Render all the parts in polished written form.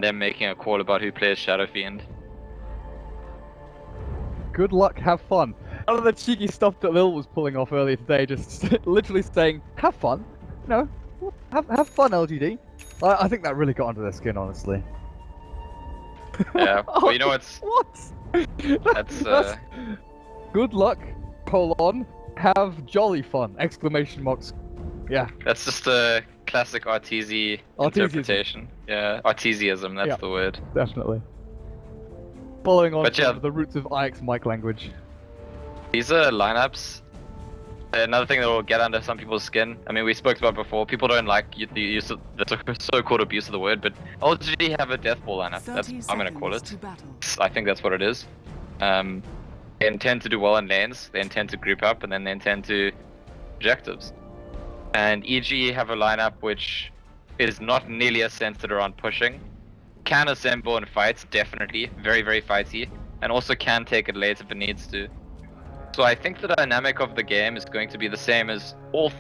them making a call about who plays Shadow Fiend. Good luck, have fun. None of the cheeky stuff that Lil was pulling off earlier today, just literally saying, have fun. You know, have fun, LGD. I think that really got under their skin, honestly. Yeah, well, you know what's... What? That's good luck, colon, have jolly fun, exclamation marks. Yeah. That's just a classic Arteezy interpretation. Yeah, Arteezyism, that's the word. Definitely. Following on But yeah, from the roots of IX mic language. These are lineups. Another thing that will get under some people's skin. I mean, we spoke about before. People don't like the use of the so-called abuse of the word, but LGD have a death ball lineup. That's what I'm gonna call it. I think that's what it is. They intend to do well in lanes. They intend to group up, and then they intend to objectives. And EG have a lineup which is not nearly as centered around pushing. Can assemble in fights, definitely. Very, very fighty. And also can take it late if it needs to. So I think the dynamic of the game is going to be the same as all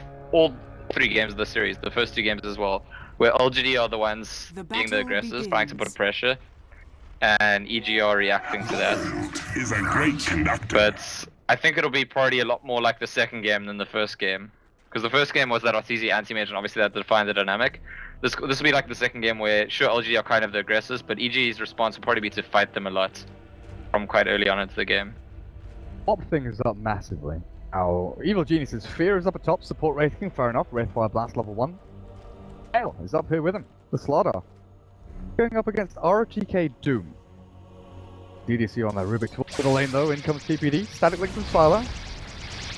3 games of the series, the first 2 games as well, where LGD are the ones being the aggressors, trying to put pressure, and EG are reacting to that. Is a great conductor. But I think it'll be probably a lot more like the second game than the first game. Because the first game was that Arteezy anti-mage, and obviously that defined the dynamic. This will be like the second game where, sure, LGD are kind of the aggressors, but EG's response will probably be to fight them a lot from quite early on into the game. Top thing is up massively. Our Evil Genius's Fear is up at top, support rating, fair enough, Wraithfire Blast level 1. Hale is up here with him, the Slaughter. Going up against RTK Doom. DDC on that Rubik towards the lane though, in comes TPD, Static Link from Sylar.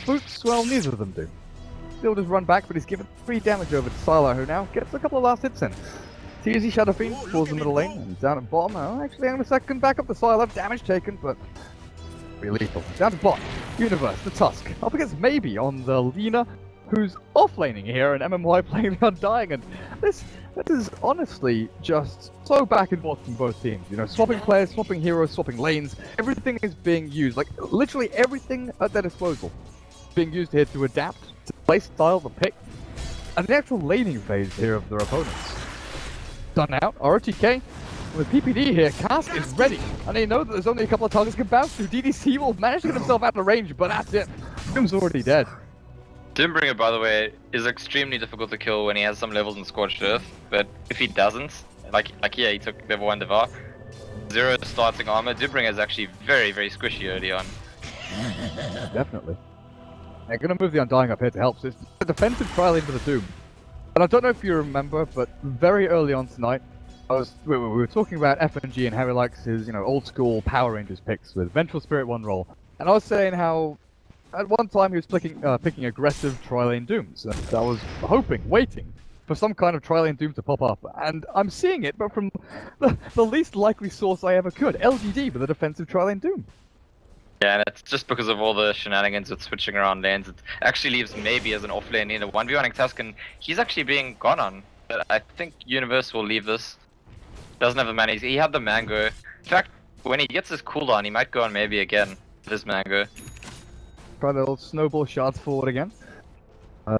Boots, well, neither of them do. Still just run back, but he's given 3 damage over to Sylar, who now gets a couple of last hits in. TZ Shadow Fiend falls in the middle lane, and down at bottom, actually hang on a second, back up to Sylar, damage taken, but pretty lethal. Down to bot, Universe, the Tusk, up against Maybe on the Lina, who's off-laning here, and MMY playing the Undying, and this is honestly just so back and forth from both teams. You know, swapping players, swapping heroes, swapping lanes, everything is being used, like literally everything at their disposal being used here to adapt to play style, the pick, and the actual laning phase here of their opponents. Done out, RTK with PPD here, Cask is ready, and they know that there's only a couple of targets can bounce to. DDC will manage to get himself out of range, but that's it. Doom's already dead. Doombringer, by the way, is extremely difficult to kill when he has some levels in Scorched Earth, but if he doesn't, like yeah, he took level 1 Devour, 0 starting armor, Doombringer is actually very, very squishy early on. Definitely. They're going to move the Undying up here to help, so it's a defensive trial into the Doom. And I don't know if you remember, but very early on tonight, we were talking about FNG and how he likes his, you know, old school Power Rangers picks with Vengeful Spirit 1 roll. And I was saying how at one time he was picking aggressive tri-lane Dooms. And I was hoping, waiting for some kind of tri-lane Doom to pop up. And I'm seeing it, but from the least likely source I ever could. LGD with a defensive tri-lane Doom. Yeah, and it's just because of all the shenanigans with switching around lanes. It actually leaves Maybe as an off-lane in a 1v1ing Tusk, and he's actually being gone on. But I think Universe will leave this. Doesn't have the mana. He had the Mango. In fact, when he gets his cooldown, he might go on Maybe again. This Mango. Try the little snowball shards forward again.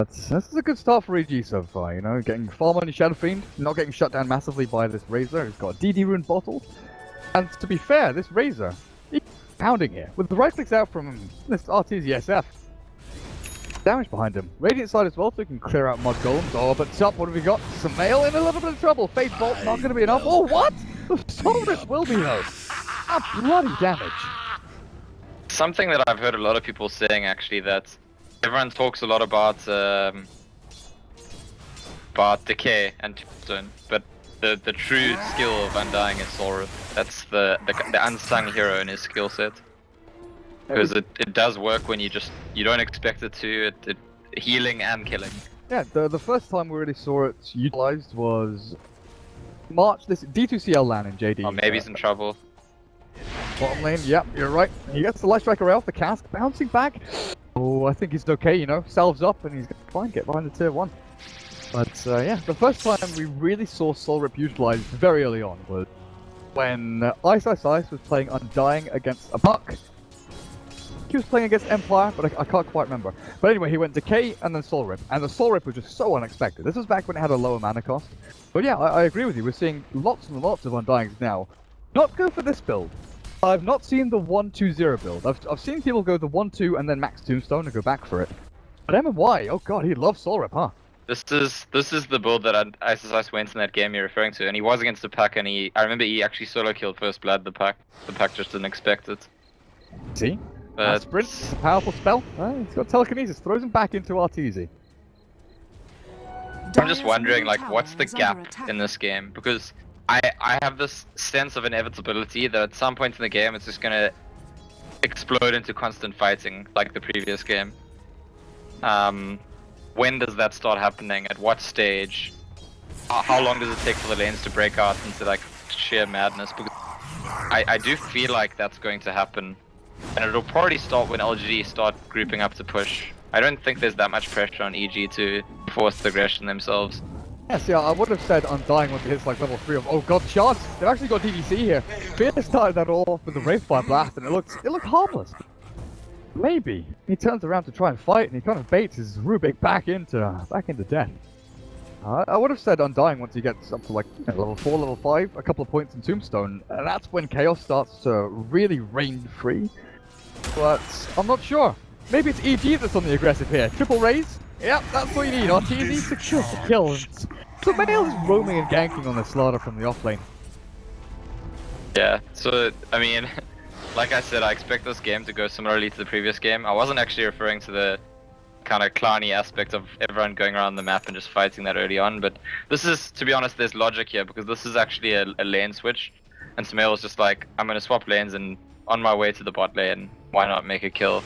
This is a good start for EG so far, you know, getting farm on your Shadow Fiend, not getting shut down massively by this Razor. He's got a DD Rune bottle. And to be fair, this Razor, he's pounding here. With the right clicks out from this RTZSF. Damage behind him. Radiant side as well, so he can clear out Mud Golems. Oh, but top, what have we got? Sumail in a little bit of trouble. Fade Bolt not going to be enough. Oh, what? The Solidus will be though. Ah, bloody damage. Something that I've heard a lot of people saying actually, that everyone talks a lot about Decay and Tombstone, but the true skill of Undying is Soul. That's the unsung hero in his skill set. Because it does work when you don't expect it to. It healing and killing. Yeah, the first time we really saw it utilized was March this D2CL LAN in JD. Oh, maybe he's in trouble. Bottom lane, yep, you're right. He gets the Light Striker out, the Cask bouncing back. Oh, I think he's okay, you know, salves up and he's gonna try and get behind the tier 1. But yeah, the first time we really saw Soul Rip utilized very early on was when Ice was playing Undying against a Buck. he was playing against Empire, but I can't quite remember. But anyway, he went Decay and then Soul Rip, and the Soul Rip was just so unexpected. This was back when it had a lower mana cost. But yeah, I agree with you. We're seeing lots and lots of Undyings now. Not go for this build. I've not seen the 1-2-0 build. I've seen people go the 1-2 and then max Tombstone and go back for it. But MMY, oh god, he loves Soul Rip, huh? This is the build that ISSIce went in that game you're referring to, and he was against the pack, and I remember he actually solo killed First Blood. The pack just didn't expect it. See? But Sprint, it's a powerful spell. He's got telekinesis, throws him back into Arteezy. I'm just wondering, like, what's the gap in this game? Because I have this sense of inevitability that at some point in the game it's just gonna explode into constant fighting, like the previous game. When does that start happening? At what stage? How long does it take for the lanes to break out into like sheer madness? Because I do feel like that's going to happen, and it'll probably start when LGD start grouping up to push. I don't think there's that much pressure on EG to force the aggression themselves. Yes, yeah, I would have said Undying once it hits like level 3 of, oh god, shots! They've actually got DDC here. Fear started that all off with the Wraithfire Blast, and it looked harmless. Maybe. He turns around to try and fight, and he kind of baits his Rubik back into death. I would have said Undying once he gets up to like level 4, level 5, a couple of points in Tombstone, and that's when Chaos starts to really reign free. But I'm not sure. Maybe it's EG that's on the aggressive here. Triple raise? Yep, that's what you need. Arteezy secures the kill. So Mail is roaming and ganking on the slaughter from the offlane. Yeah, so, I mean, like I said, I expect this game to go similarly to the previous game. I wasn't actually referring to the kind of clowny aspect of everyone going around the map and just fighting that early on, but this is, to be honest, there's logic here, because this is actually a lane switch, and Smail was just like, I'm gonna swap lanes and on my way to the bot lane, why not make a kill?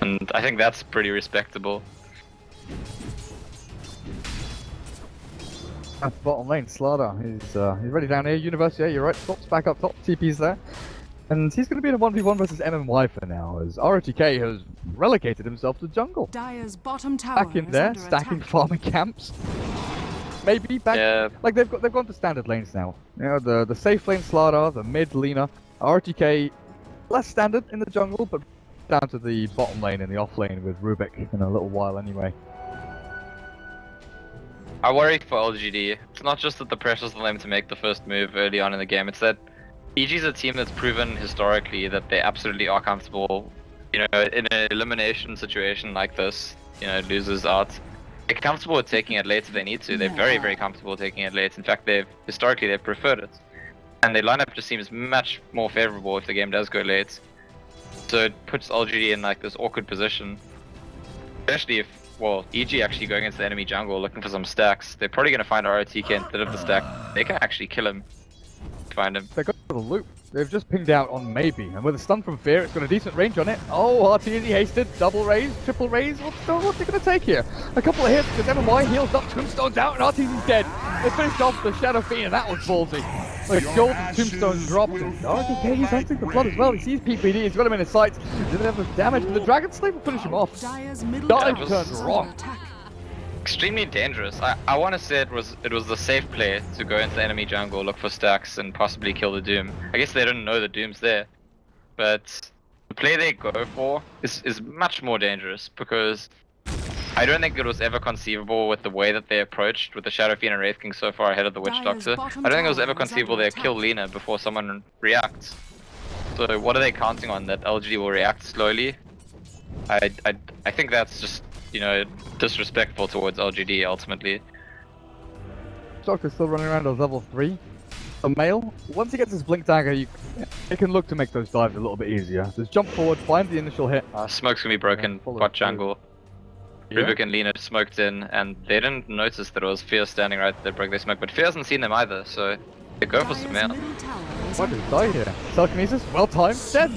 And I think that's pretty respectable. That's bottom lane, Slaughter. He's ready down here. University, yeah, you're right. Stops back up top. TP's there. And he's going to be in a 1v1 versus MMY for now, as ROTK has relegated himself to jungle. Dire's bottom tower back in there, stacking farming camps. Maybe back. Yeah. Like they've gone to standard lanes now. You know, the safe lane Slaughter, the mid Lina, ROTK less standard in the jungle, but down to the bottom lane in the off lane with Rubik in a little while anyway. I worry for LGD. It's not just that the pressure's on them to make the first move early on in the game, it's that EG's a team that's proven historically that they absolutely are comfortable, you know, in an elimination situation like this, you know, losers out. They're comfortable with taking it late if they need to. They're very, very comfortable taking it late. In fact, historically they've preferred it. And their lineup just seems much more favorable if the game does go late. So it puts LGD in like this awkward position. Especially if, well, EG actually going into the enemy jungle looking for some stacks. They're probably going to find ROTK instead of the stack. They can actually kill him. Find him. They got the loop. They've just pinged out on Maybe, and with a stun from Fear, it's got a decent range on it. Oh, Arteezy hasted, double raise, triple raise. What's it going to take here? A couple of hits, because MMY heals up, Tombstone's out, and Arteezy's dead. They finished off the Shadow Fiend, and that was ballsy. Like, golden Tombstone dropped, and RTK, he's hunting for blood as well. He sees PPD, he's got him in his sights. Didn't have the damage, but the Dragon Slave will finish him off. Dive turns wrong. Extremely dangerous. I want to say it was the safe play to go into the enemy jungle, look for stacks, and possibly kill the Doom. I guess they didn't know the Doom's there, but the play they go for is much more dangerous, because I don't think it was ever conceivable with the way that they approached with the Shadow Fiend and Wraith King so far ahead of the Witch Doctor. I don't think it was ever conceivable they'd kill Lina before someone reacts. So what are they counting on, that LGD will react slowly? I think that's just, you know, disrespectful towards LGD ultimately. Doctor's still running around as level 3. The male, once he gets his blink dagger, it can look to make those dives a little bit easier. Just jump forward, find the initial hit. Smoke's gonna be broken, bot jungle. Yeah. Rubik and Lina smoked in, and they didn't notice that it was Fear standing right there, broke their smoke, but Fear hasn't seen them either, so they go for some mail. Why did he die here? Telekinesis, well timed, dead!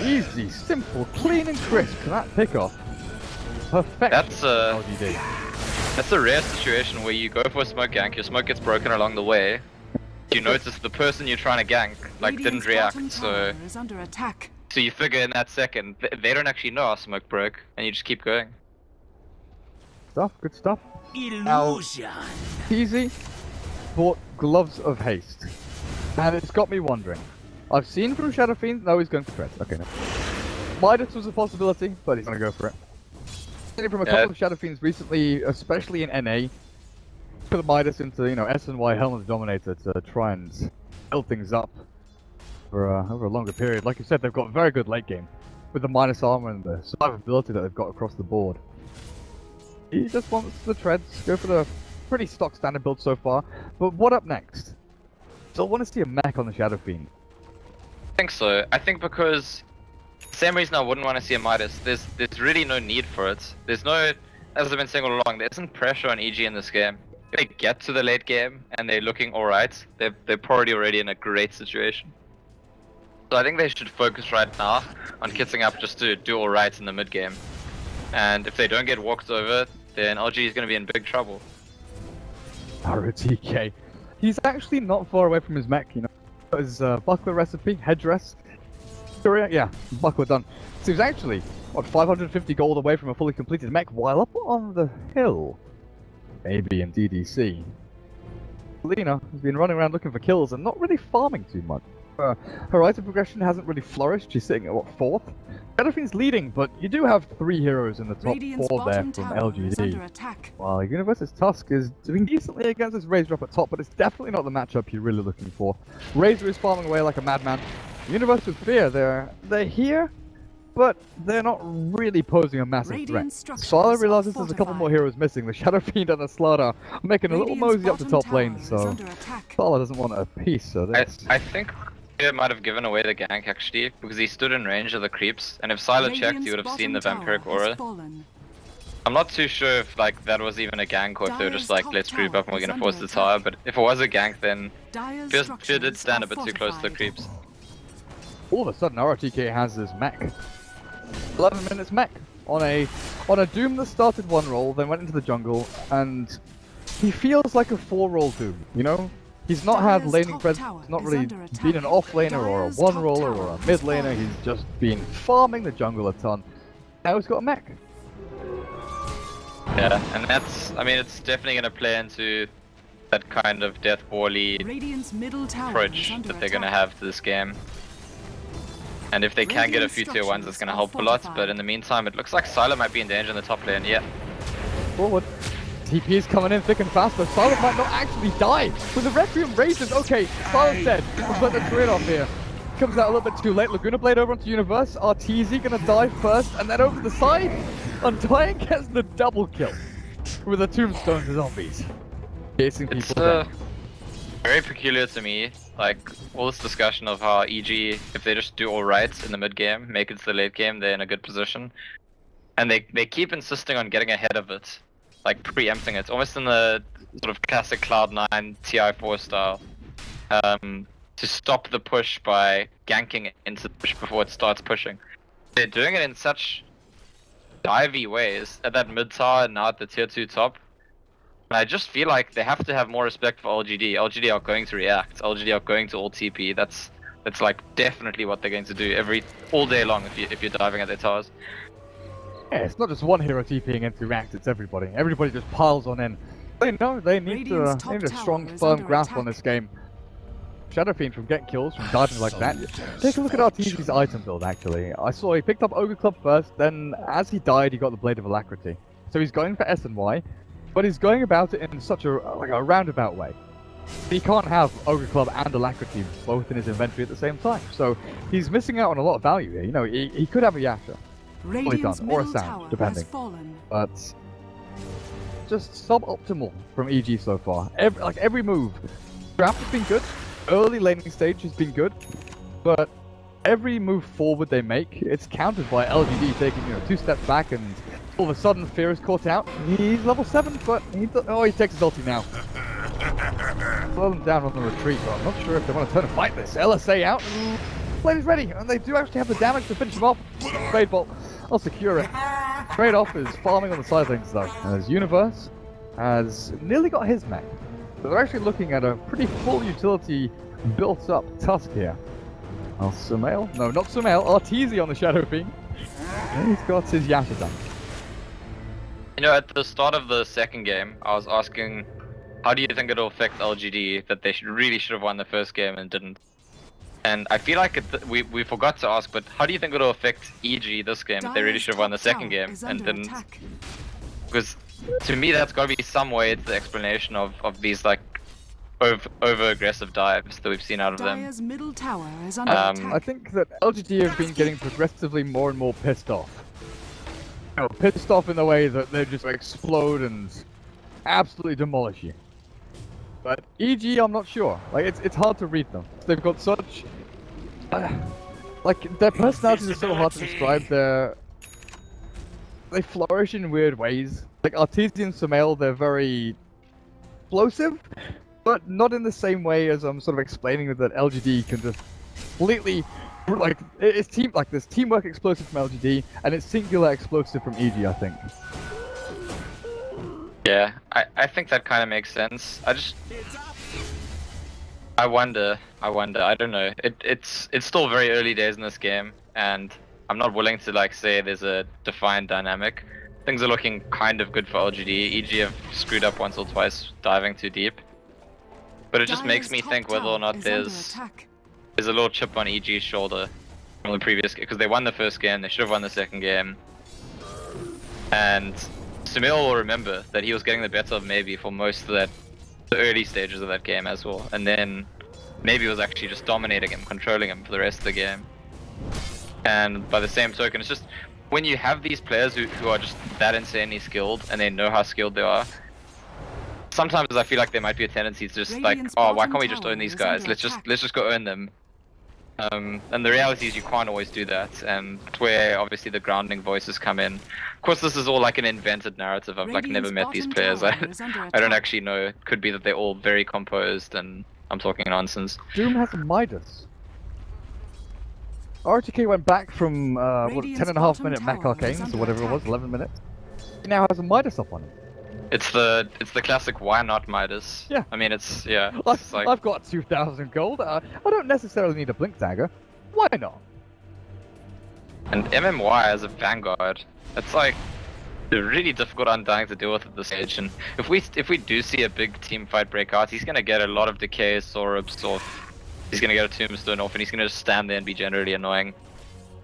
Easy, simple, clean and crisp, that pickoff. Perfect. That's a rare situation where you go for a smoke gank, your smoke gets broken along the way, you notice the person you're trying to gank like didn't react, so you figure in that second they don't actually know our smoke broke, and you just keep going. Good stuff. Illusion. Easy bought Gloves of Haste, and it's got me wondering. I've seen through Shadow Fiend. No, he's going for threats. Okay, no. Midas was a possibility, but he's gonna go for it. From a couple of Shadow Fiends recently, especially in NA, put the Midas into, you know, S and Y Helmet's Dominator to try and build things up for over a longer period. Like you said, they've got very good late game with the minus armor and the survivability that they've got across the board. He just wants the treads, go for the pretty stock standard build so far. But what up next? Still want to see a mech on the Shadow Fiend. I think so. I think because same reason I wouldn't want to see a Midas. There's really no need for it. There's no, as I've been saying all along, there isn't pressure on EG in this game. If they get to the late game and they're looking alright, they're probably already in a great situation. So I think they should focus right now on kitting up just to do alright in the mid game. And if they don't get walked over, then LG is going to be in big trouble. TK. He's actually not far away from his mech, you know. His buckler recipe, headdress. Yeah, buckler done. So he's actually, what, 550 gold away from a fully completed mech while up on the hill. AB and DDC. Lena has been running around looking for kills and not really farming too much. Her item progression hasn't really flourished. She's sitting at, what, 4th? Shadow Fiend's leading, but you do have 3 heroes in the top 4 there from LGD. While Universe's Tusk is doing decently against this Razor up at top, but it's definitely not the matchup you're really looking for. Razor is farming away like a madman. Universe with Fear, they're here, but they're not really posing a massive threat. Sala realizes there's a couple more heroes missing. The Shadow Fiend and the Slaughter making a little mosey up to top lane, so Sala doesn't want a piece of this. I think Fear might have given away the gank actually, because he stood in range of the creeps, and if Sila checked, he would have seen the vampiric aura. I'm not too sure if like that was even a gank or if they were just like, let's creep up and we're gonna force the tower, but if it was a gank, then Fear did stand a bit too close to the creeps. All of a sudden, RTK has his mech. 11 minutes mech on a Doom that started 1 roll, then went into the jungle, and he feels like a 4-roll Doom, you know? He's not had laning presence, he's not really been an off laner or a 1-roller or a mid laner, he's just been farming the jungle a ton. Now he's got a mech. Yeah, and that's, I mean, it's definitely going to play into that kind of death ball-y approach that they're going to have to this game. And if they can get a few tier 1s, it's going to help a lot, but in the meantime, it looks like Sylar might be in danger in the top lane, yeah. Forward. TP is coming in thick and fast, but Sylar might not actually die. With the Requiem raises, okay, Sylar's dead. Let's let the trade off here. Comes out a little bit too late. Laguna Blade over onto Universe. RTZ gonna die first, and then over to the side. Undying gets the double kill with the Tombstone to zombies. Chasing people down. Very peculiar to me, like all this discussion of how EG, if they just do alright in the mid game, make it to the late game, they're in a good position. And they keep insisting on getting ahead of it, like preempting it, almost in the sort of classic Cloud9 TI4 style. To stop the push by ganking into the push before it starts pushing. They're doing it in such divey ways at that mid tower and now at the tier 2 top. And I just feel like they have to have more respect for LGD. LGD are going to react. LGD are going to ult TP. That's like definitely what they're going to do all day long if you're diving at their towers. Yeah, it's not just one hero TPing in to react, it's everybody. Everybody just piles on in. They know they need a strong, firm grasp on this game. Shadow Fiend from getting kills, from diving like that. Take a look at RTZ's item build actually. I saw he picked up Ogre Club first, then as he died he got the Blade of Alacrity. So he's going for S and Y, but he's going about it in such a roundabout way. He can't have Ogre Club and Alacrity both in his inventory at the same time. So he's missing out on a lot of value here. You know, he could have a Yasha, fully done, or a Sound, depending. But just suboptimal from EG so far. Every move. Draft has been good. Early laning stage has been good, but every move forward they make, it's countered by LGD taking 2 steps back, and all of a sudden Fear is caught out. He's level 7, but he takes his ulti now. Slow them down on the retreat, but I'm not sure if they want to turn and fight this. LSA out, and Blade is ready, and they do actually have the damage to finish him off. Trade Bolt, I'll secure it. Trade-off is farming on the side lanes though, as Universe has nearly got his mech. So they're actually looking at a pretty full utility built up Tusk here. Oh, Sumail? No, not Sumail. RTZ on the Shadow Fiend. And he's got his Yasha done. You know, at the start of the second game, I was asking, how do you think it'll affect LGD that they really should have won the first game and didn't? And I feel like we forgot to ask, but how do you think it'll affect EG this game? They really should have won the second game and didn't. Because to me, that's got to be some way to the explanation of these like over aggressive dives that we've seen out of them. Middle tower is under I think that LGD have been getting progressively more and more pissed off. You know, pissed off in the way that they just explode and absolutely demolish you. But EG, I'm not sure. Like, it's hard to read them. They've got such... like, their personalities are so hard to describe. They flourish in weird ways. Like, Arteezy and Sumail, they're very explosive, but not in the same way as I'm sort of explaining that LGD can just completely... Like, it's there's teamwork explosive from LGD, and it's singular explosive from EG, I think. Yeah, I think that kind of makes sense. I wonder, I don't know. It's still very early days in this game, and I'm not willing to like say there's a defined dynamic. Things are looking kind of good for LGD. EG have screwed up once or twice diving too deep. But it just makes me think whether or not there's a little chip on EG's shoulder from the previous game, because they won the first game, they should have won the second game. And Sumail will remember that he was getting the better of Maybe for most of the early stages of that game as well, and then Maybe was actually just dominating him, controlling him for the rest of the game. And by the same token, it's just when you have these players who are just that insanely skilled and they know how skilled they are, sometimes I feel like there might be a tendency to just like, oh, why can't we just own these guys? Let's just go own them. And the reality is you can't always do that, and it's where obviously the grounding voices come in. Of course, this is all like an invented narrative. I've like never met these players. I don't actually know. It could be that they're all very composed and I'm talking nonsense. Doom has a Midas. RTK went back from what, 10.5 minute Mac Arcanes or whatever it was, 11 minutes. He now has a Midas up on him. It's the classic why not Midas. Yeah. I mean it's like... I've got 2,000 gold. I don't necessarily need a Blink Dagger. Why not? And MMY as a Vanguard, it's like really difficult Undying to deal with at this stage. And if we do see a big team fight break out, he's gonna get a lot of decay, Sorbs off. He's gonna get a Tombstone off, and he's gonna just stand there and be generally annoying.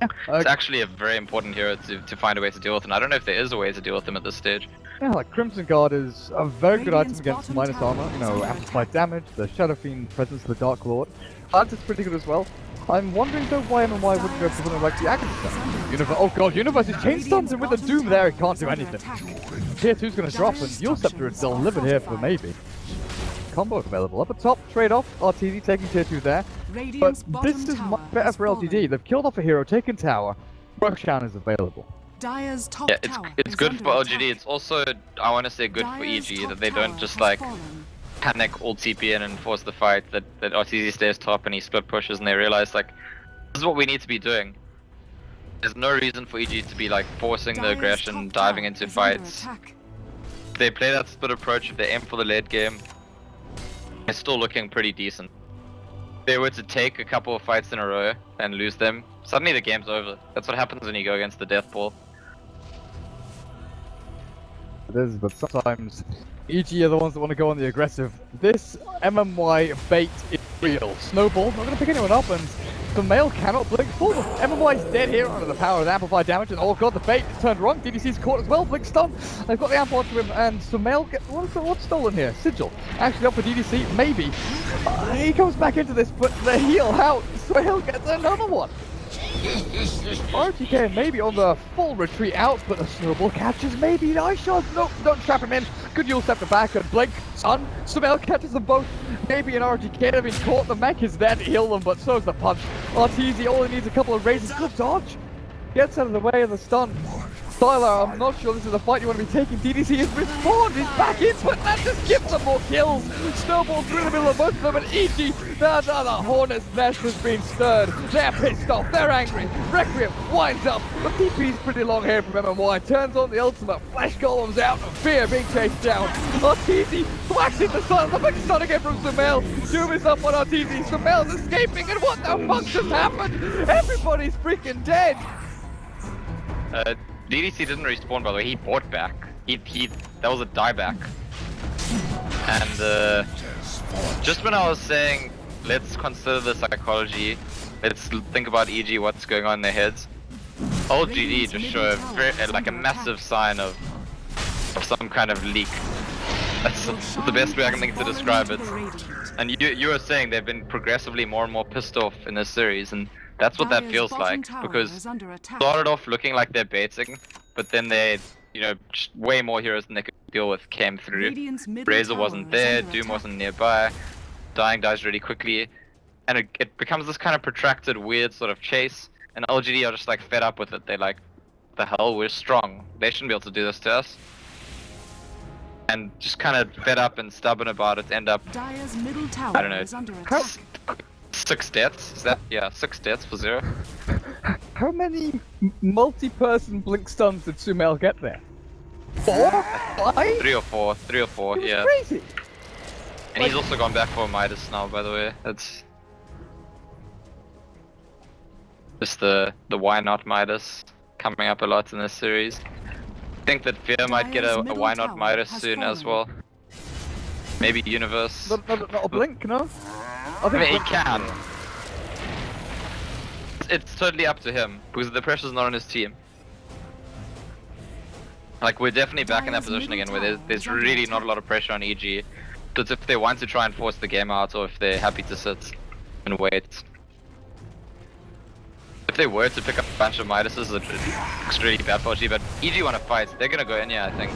Yeah, it's actually a very important hero to find a way to deal with, and I don't know if there is a way to deal with him at this stage. Yeah, like Crimson Guard is a very good item against minus armor, you know, amplified damage, the Shadow Fiend presence of the Dark Lord. Lance is pretty good as well. I'm wondering though why MMY wouldn't go for something like the Aghanim. Oh god, Universe is chain stuns, and with the Doom there, he can't do anything. Tier 2's gonna drop, and Yule Scepter is delivered here for Maybe. Combo available. Up at top, trade off, Arteezy taking tier 2 there. But this is much better for LGD. They've killed off a hero, taken tower, Rukshan is available. Dire's top yeah, it's good for LGD. It's also, I want to say, good for EG that they don't just like panic ult TP in and force the fight. That Arteezy stays top and he split pushes, and they realize like this is what we need to be doing. There's no reason for EG to be like forcing the aggression, diving into fights. If they play that split approach, if they aim for the late game, they're still looking pretty decent. If they were to take a couple of fights in a row and lose them, suddenly the game's over. That's what happens when you go against the death ball. It is, but sometimes EG are the ones that want to go on the aggressive. This MMY bait is real. Snowball, not going to pick anyone up, and Sumail cannot blink forward. MMY's dead here under the power of the amplified damage, and oh god, the bait is turned wrong. DDC's caught as well, blink stun. They've got the amp onto him, and Sumail gets... What's stolen here? Sigil. Actually up for DDC, maybe. He comes back into this, but the heal out. Sumail gets another one. RTK maybe on the full retreat out, but the snowball catches maybe the ice shot. Nope, don't trap him in. Good Yule Scepter back and blink. Stun. Sumail catches them both. Maybe an RTK have been caught. The mech is there to heal them, but so's the punch. Arteezy only needs a couple of raises. Good dodge. Gets out of the way of the stun. Styler, I'm not sure this is a fight you want to be taking. DDC is respawned, he's back into it, that just gives them more kills. Snowball through the middle of both of them, and EG, the Hornet's nest has been stirred. They're pissed off, they're angry. Requiem winds up, the TP's pretty long here from MMY, turns on the ultimate, flash columns out, and Fear being chased down. Arteezy whacks into stun, the big stun again from Sumail. Doom is up on Arteezy, Sumail's escaping, and what the fuck just happened? Everybody's freaking dead. DDC didn't respawn, by the way. He bought back. That was a dieback. And just when I was saying let's consider the psychology. Let's think about EG, what's going on in their heads. LGD just show a like a massive sign of some kind of leak. That's the best way I can think to describe it. And you were saying they've been progressively more and more pissed off in this series, and that's what that feels like, because started off looking like they're baiting, but then they, you know, just way more heroes than they could deal with came through. Razor wasn't there, Doom wasn't nearby, Dying dies really quickly, and it becomes this kind of protracted, weird sort of chase, and LGD are just like fed up with it. They're like, the hell, we're strong. They shouldn't be able to do this to us. And just kind of fed up and stubborn about it, end up, Dire's middle tower I don't know, is under attack. 6 deaths? Is that, yeah, 6 deaths for 0. How many multi-person blink stuns did Sumail get there? 4? 5? 3 or 4, 3 or 4, It was yeah. crazy. And he's also gone back for Midas now, by the way. That's just the why not Midas coming up a lot in this series. I think that Fear might get a why not Midas soon as well. Maybe Universe. Not a blink, no? I mean, he can. It's totally up to him, because the pressure's not on his team. Like, we're definitely back in that position again, where there's really not a lot of pressure on EG. Because if they want to try and force the game out, or if they're happy to sit and wait. If they were to pick up a bunch of Midases, it looks really bad for EG, but EG want to fight, they're gonna go in here, I think.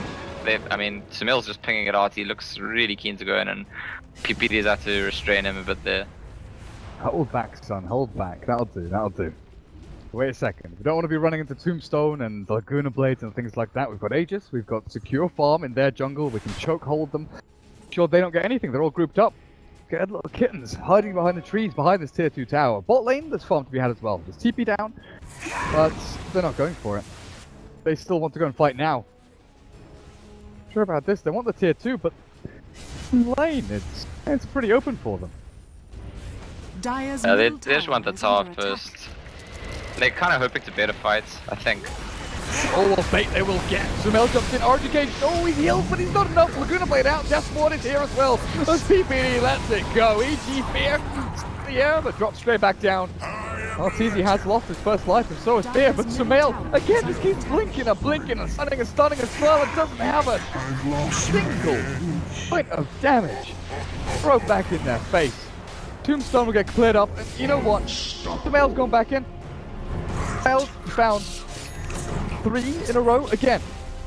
I mean, Sumail's just pinging it out, he looks really keen to go in, and PPD's had to restrain him a bit there. Hold back, son, hold back. That'll do, that'll do. Wait a second. We don't want to be running into Tombstone and Laguna Blades and things like that. We've got Aegis, we've got Secure Farm in their jungle, we can choke hold them. Sure, they don't get anything, they're all grouped up. Get little kittens hiding behind the trees behind this tier 2 tower. Bot lane, there's farm to be had as well. There's TP down, but they're not going for it. They still want to go and fight now. Sure about this, they want the tier 2, but lane, it's pretty open for them. Dire's They middle just want the tower tower is under first. attack. They're kind of hoping to better fights, I think. Oh, what bait they will get. Sumail jumps in, RGK, oh, he's healed, but he's not enough. Laguna Blade out, Death Spawn is here as well. The PPD lets it go. EG Fear, yeah, but drops straight back down. Arteezy has lost his first life, and so has Fear, but Sumail, again, just keeps blinking and blinking and stunning as well, and doesn't have a single point of damage. Throw back in their face. Tombstone will get cleared up, and you know what? Sumail's gone back in. Sumail found 3 in a row again.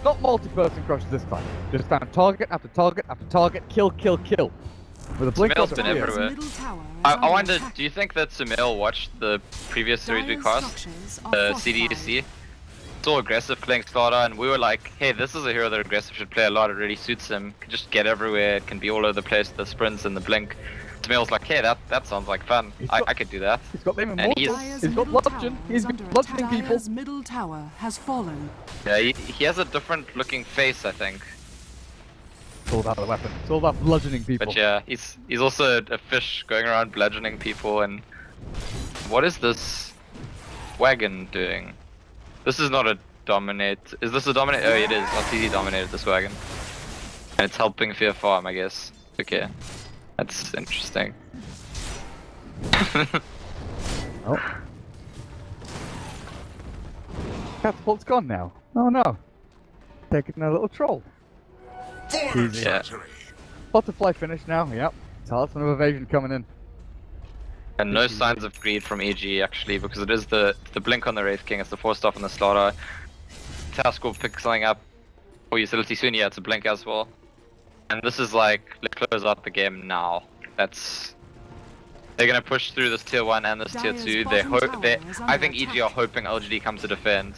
Not multi-person crushes this time. Just found target after target after target, kill, kill, kill. With a blink Sumail's of been fear. everywhere. Middle tower is I under wonder, attack. do you think that Sumail watched the previous series we Dire's cast? structures are CDC? So aggressive playing Slaughter, and we were like, hey, this is a hero that aggressive should play a lot, it really suits him. Can just get everywhere, it can be all over the place, the sprints and the blink. Sumail's like, hey, that sounds like fun. I could do that. He's got them And immortals. Dire's He's got middle bludgeon. tower He's is been under bludgeoning attack. people. Dire's middle tower has fallen. Yeah, he has a different looking face, I think. It's all about the weapon. It's all about bludgeoning people. But yeah, he's also a fish going around bludgeoning people. And what is this wagon doing? This is not a dominate. Is this a dominate? Oh, it is. LTD dominated this wagon, and it's helping Fear Farm, I guess. Okay, that's interesting. Oh. Catapult's gone now. Oh no. Taking a little troll. Easy. Yeah. Butterfly finish now, yep. Talisman of Evasion coming in. And no signs of greed from EG actually, because it is the blink on the Wraith King, it's the 4-staff on the Slaughter. Task will pick something up for utility soon, yeah, it's a blink as well. And this is like, let's close out the game now. They're gonna push through this tier 1 and this tier 2. I think EG are hoping LGD comes to defend.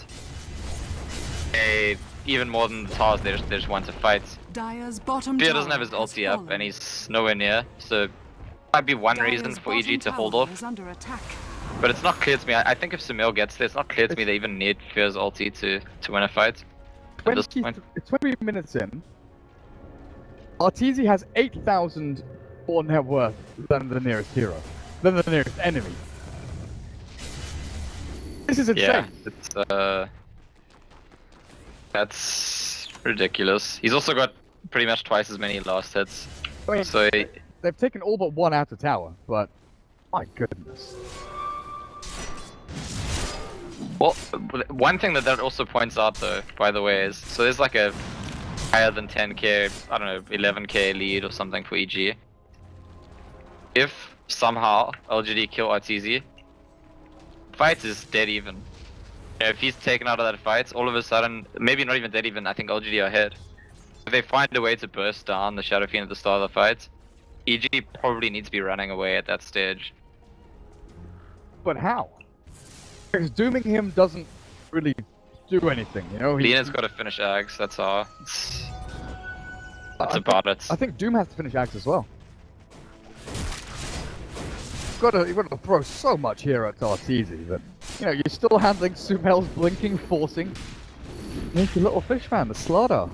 Even more than the towers, they just want to fight. Dire's bottom Fear tower doesn't have his has ulti up, fallen. and he's nowhere near, so might be one reason Dire's for EG bottom to hold tower off. is under attack. But it's not clear to me. I think if Sumail gets there, it's not clear to me they even need Fear's ulti to win a fight. At this point. 20 minutes in. Arteezy has 8,000 more net worth than the nearest hero. Than the nearest enemy. This is insane. Yeah, it's that's ridiculous. He's also got pretty much twice as many last hits. I mean, So they've taken all but one out of tower, but My goodness. Well, one thing that also points out though, by the way, is so there's like a higher than 10k, I don't know, 11k lead or something for EG. If somehow LGD kill RTZ, fight is dead even. You know, if he's taken out of that fight, all of a sudden, maybe not even dead even, I think LGD are ahead. If they find a way to burst down the Shadow Fiend at the start of the fight, EG probably needs to be running away at that stage. But how? Because dooming him doesn't really do anything, you know? Lena's got to finish Ags, that's all. That's about it. I think Doom has to finish Axe as well. You've got to throw so much here at Arteezy that, you know, you're still handling Sumel's blinking, forcing. Sneaky little fish fan, the Slaughter.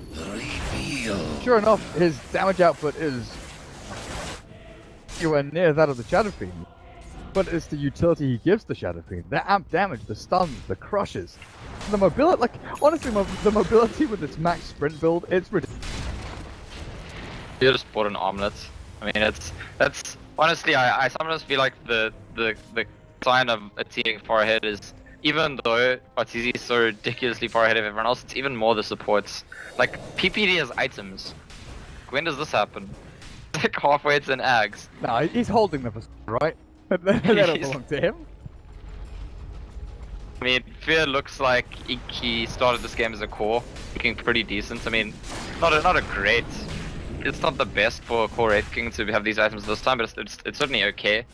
Sure enough, his damage output is anywhere near that of the Shadow Fiend. But it's the utility he gives the Shadow Fiend. The amp damage, the stuns, the crushes. The mobility, like, honestly, the mobility with its max sprint build, it's ridiculous. You just bought an omelet. I mean, that's honestly, I sometimes feel like the sign of a team far ahead is, even though RTZ is so ridiculously far ahead of everyone else, it's even more the supports. Like, PPD has items. When does this happen? It's like halfway to an Ags. No, he's holding them, right? They don't belong to him. I mean, Fear looks like he started this game as a core, looking pretty decent. I mean, not a great. It's not the best for core Wraith King to have these items this time, but it's certainly okay.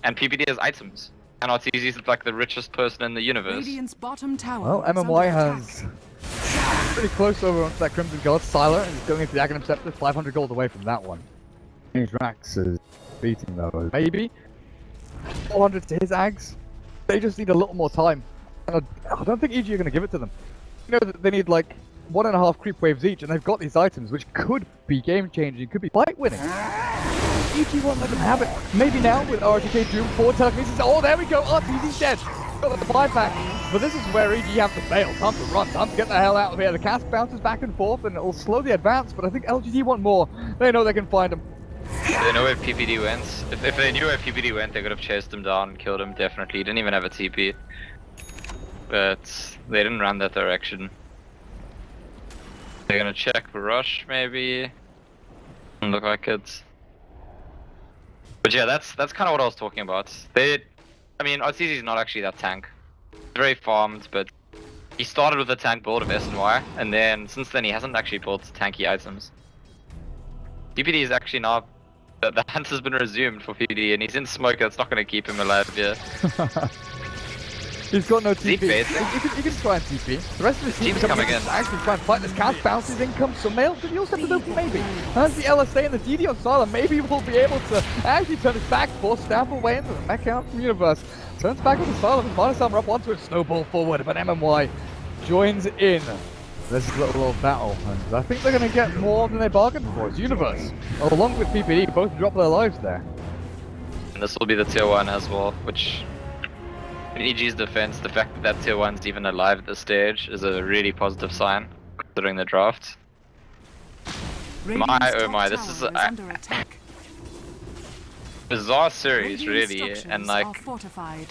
And PPD has items, and RTZ is like the richest person in the universe. Radiant's bottom tower. Well, is MMY under has attack. pretty close over onto that Crimson Guard. Sylar and he's going into the Aghanim Scepter, 500 gold away from that one. Rax is beating those. Maybe 400 to his Ags. They just need a little more time. And I don't think EG are going to give it to them. You know, they need like 1.5 creep waves each, and they've got these items which could be game changing, could be fight winning. EG won't let them have it. Maybe now with RTK Doom forward telekinesis. Oh, there we go. RTZ's dead. Got the buyback. But this is where EG have to bail. Time to run. Time to get the hell out of here. The cast bounces back and forth, and it'll slow the advance. But I think LGD want more. They know they can find him. They know where PPD went. If they knew where PPD went, they could have chased him down and killed him, definitely. He didn't even have a TP. But they didn't run that direction. They're gonna check for rush, maybe. Doesn't look like it. But yeah, that's kind of what I was talking about. I mean, RTZ is not actually that tank. He's very farmed, but he started with a tank build of SNY, and then since then he hasn't actually built tanky items. PPD is actually not. The hunt has been resumed for PPD, and he's in smoke. That's not going to keep him alive here. He's got no TP. He He can try and TP. The rest of his team's coming in. Actually try and fight this cast bounces in comes Sumail. Does he also have the loop? Maybe. Has the LSA and the DD on Sylar. Maybe we'll be able to actually turn his back for stamp away into the mech out from Universe. Turns back on the Sylar and minus armor up onto it. Snowball forward, but MMY joins in this little battle, and I think they're going to get more than they bargained for. It's Universe, along with PPD, both drop their lives there. And this will be the tier 1 as well, which in EG's defense, the fact that tier 1's even alive at this stage is a really positive sign, considering the draft. Radiant's Oh my, top this is tower a under attack. bizarre series, Radiant really, and structures like, are fortified.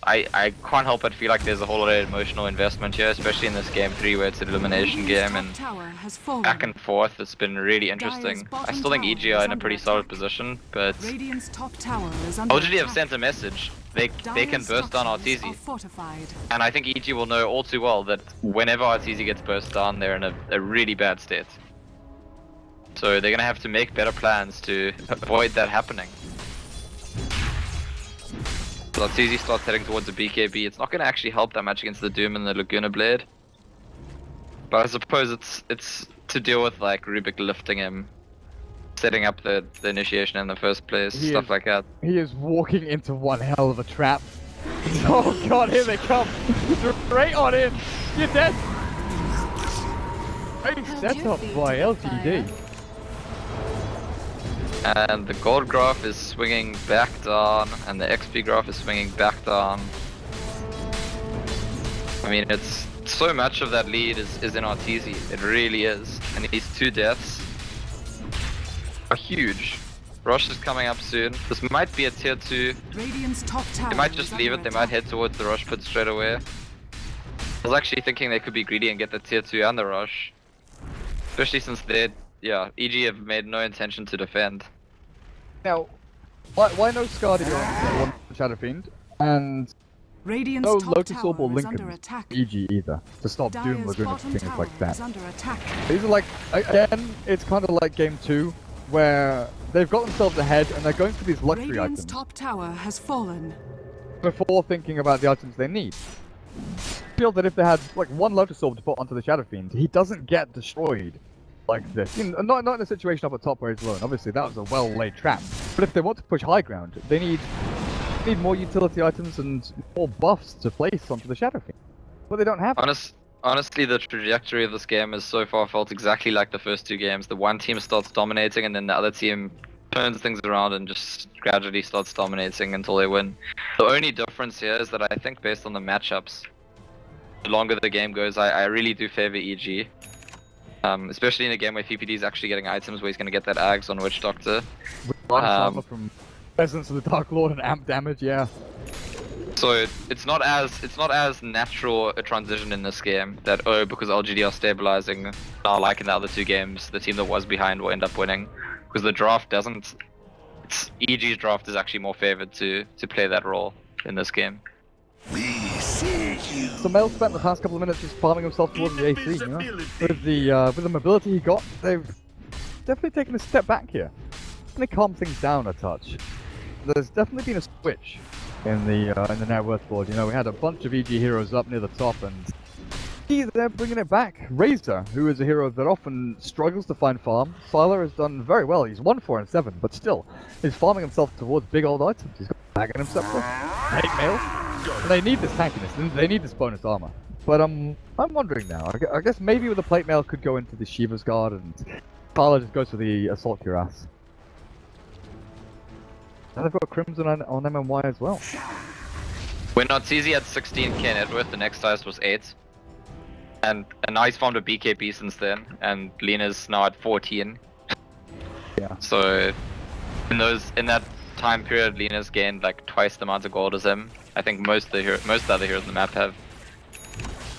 I can't help but feel like there's a whole lot of emotional investment here, especially in this game 3 where it's an elimination Radiant's game, top and tower has fallen. back and forth, it's been really interesting. I still think EG are in a pretty solid position, but Radiant's top tower is under LGD have attack. sent a message. They can Dire's burst down structures are RTZ, fortified. and I think EG will know all too well that whenever RTZ gets burst down, they're in a really bad state. So they're gonna have to make better plans to avoid that happening. So RTZ starts heading towards the BKB. It's not gonna actually help that much against the Doom and the Laguna Blade. But I suppose it's to deal with like Rubik lifting him, setting up the initiation in the first place, stuff like that. He is walking into one hell of a trap. Oh god, here they come! Straight on in! You're dead! Great setup by LGD. And the gold graph is swinging back down, and the XP graph is swinging back down. I mean, it's so much of that lead is in RTZ. It really is. And these 2 deaths are huge. Rosh is coming up soon. This might be a tier 2. Radiant's top tower. They might just is leave under it. They might attack. head towards the Rosh pit straight away. I was actually thinking they could be greedy and get the tier 2 and the Rosh. Especially since they, yeah, EG have made no intention to defend. Now, why no Scardy on one Shadow Fiend? And Radiant's no top Lotus Orb or tower is under Lincoln attack. EG either, to stop Doom Dire's Laguna bottom things tower like that. is under attack. These are like, again, it's kind of like game 2, where they've got themselves ahead and they're going for these luxury Radiant's items top tower has fallen. before thinking about the items they need. I feel that if they had like one Lotus Orb to put onto the Shadow Fiend, he doesn't get destroyed like this. Not in a situation up at top where he's alone. Obviously, that was a well-laid trap. But if they want to push high ground, they need more utility items and more buffs to place onto the Shadow Fiend. But they don't have it. Honestly, the trajectory of this game has so far felt exactly like the first 2 games. The one team starts dominating and then the other team turns things around and just gradually starts dominating until they win. The only difference here is that I think based on the matchups, the longer the game goes, I really do favor EG. Especially in a game where PPD is actually getting items where he's going to get that Ags on Witch Doctor. With armor from Presence of the Dark Lord and amp damage, yeah. So it's not as natural a transition in this game that because LGD are stabilizing now, like in the other 2 games, the team that was behind will end up winning, because the draft doesn't. EG's draft is actually more favored to play that role in this game. So Mel spent the past couple of minutes just farming himself towards the AC, you know? With the mobility he got, they've definitely taken a step back here. Definitely calmed things down a touch. There's definitely been a switch in the net worth board. You know, we had a bunch of EG heroes up near the top, and they're bringing it back. Razor, who is a hero that often struggles to find farm. Sylar has done very well. He's 1, 4, and 7, but still, he's farming himself towards big old items. He's got a bag in himself. Hate mail. And they need this tankiness. They need this bonus armor. But I'm wondering now. I guess maybe with the plate mail could go into the Shiva's Guard, and Sylar just goes for the assault cuirass. And they've got Crimson on MMY as well. When Arteezy had 16k net worth, the next highest was 8. And now he's farmed a BKB since then, and Lena's now at 14. Yeah. So in that time period, Lena's gained like twice the amount of gold as him. I think most of the other heroes on the map have.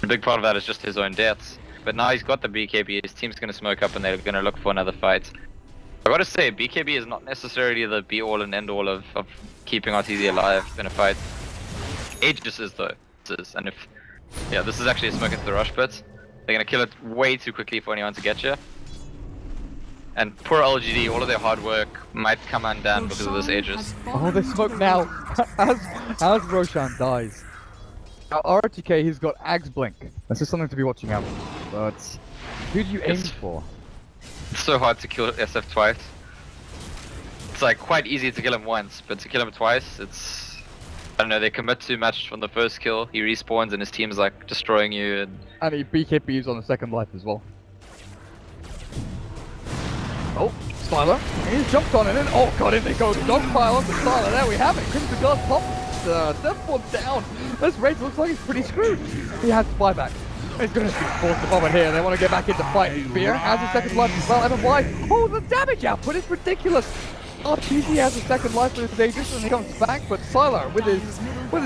A big part of that is just his own deaths. But now he's got the BKB, his team's gonna smoke up and they're gonna look for another fight. I gotta say, BKB is not necessarily the be-all and end-all of keeping Arteezy alive in a fight. Aegis is though. And if, yeah, this is actually a smoke into the rush pit. They're gonna kill it way too quickly for anyone to get you. And poor LGD, all of their hard work might come undone because of this Aegis. Oh, they smoke now. as Roshan dies. Now, RTK, he's got Ags Blink. This is something to be watching out for. But who do you aim for? It's so hard to kill SF twice. It's like quite easy to kill him once, but to kill him twice, it's... I don't know, they commit too much from the first kill, he respawns and his team's like destroying you And he BKBs on the second life as well. Oh, Sylar. He's jumped on it and oh god, in they go. Dogpile onto Sylar. There we have it. Crimson Guard pops Deathborn down. This Raider looks like he's pretty screwed. He has to buy back. He's going to be forced to bomb it here. They want to get back into fight. Spear has a second life as well. MMY. Oh, the damage output is ridiculous. Arteezy has a second life with his Aegis and he comes back, but Sylar with his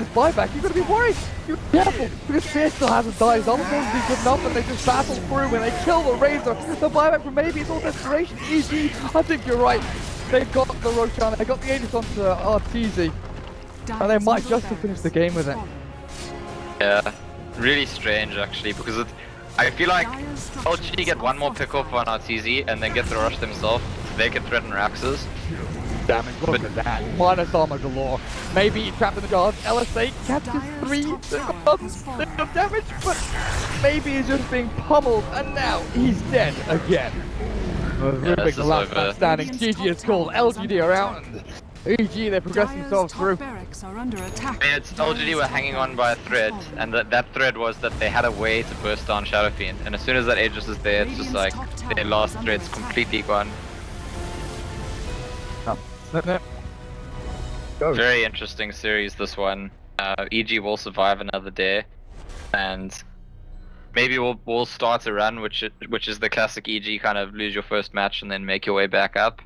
buyback, you've got to be worried. You're careful because Spear still hasn't died. His other ones be good enough and they just battle through and they kill the Razor. The buyback from maybe it's all desperation. EG, I think you're right. They've got the Roshan, they got the Aegis onto Arteezy. And they might just have finished the game with it. Yeah, really strange actually, because I feel like LGD get one more pick off on Arteezy and then get the rush themselves. They can threaten Raxes. Damage, look at that. Minus armor galore. Maybe he trapped in the guards. LSA catches 3 of damage, but maybe he's just being pummeled and now he's dead again. Rubik, the last man standing. GG is called. LGD are out and EG, they progress themselves through. Barracks are under attack. And it's LGD were hanging on by a thread, and that thread was that they had a way to burst down Shadow Fiend. And as soon as that Aegis is there, it's just like their last thread's completely gone. Snip. Go. Very interesting series, this one. EG will survive another day, and maybe we'll start a run, which is the classic EG kind of lose your first match and then make your way back up.